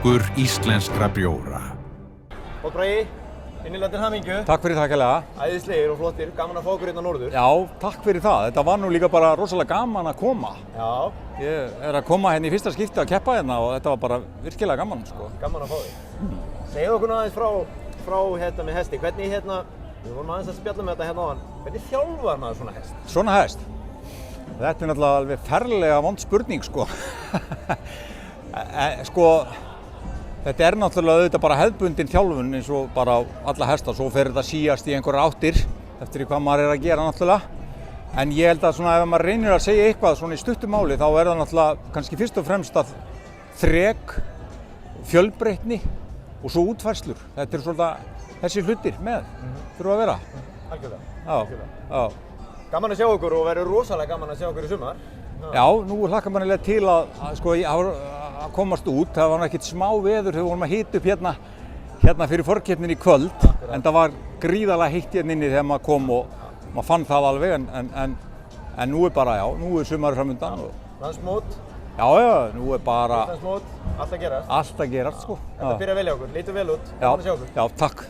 Konungur íslenskra bjóra. Og Bragi, innilega til hamingju. Takk fyrir það kærlega. Æðislegir og flottir, gaman að fá okkur hérna norður. Já, takk fyrir það. Þetta var nú líka bara rosalega gaman að koma. Já. Ég er að koma hérna í fyrsta skipti að keppa hérna og þetta var bara virkilega gaman, sko. Gaman að fá þig. Segðu okkur aðeins frá hérna með hesti. Hvernig hérna, við vorum aðeins að spjalla með þetta hérna áðan. Hvernig þjálfar maður svona hest? Svona hest? Þetta er náttúrulega alveg ferlega vond spurning, sko. Þetta er náttúrulega auðvitað bara hefðbundin þjálfun eins og bara alla hesta, svo fer þetta síast í einhverjar áttir eftir hvað maður er að gera náttúrulega. En ég held að svona ef maður reynir að segja eitthvað svona í stuttu máli þá er það náttúrulega kannski fyrst og fremst að þrek, fjölbreytni og svo útfærslur. Þetta er svolítið þessi hlutir með, þurfa að vera. Algjörlega. Já. Gaman að sjá okkur og verður rosalega gaman að sjá okkur í sumar. Já, nú hlakkar mannilega til að komast út. Það var ekkert smá veður þegar við vorum að hita upp hérna fyrir forkeppninni í kvöld. En það var gríðarlega heitt hérna inni þegar maður kom og maður fann það alveg. En nú er bara, já, nú er sumarið framundan. Landsmót. Já, nú er bara... Landsmót, allt að gerast. Allt að gerast, sko. Þetta byrja vel hjá okkur, lítur vel út. Já, takk.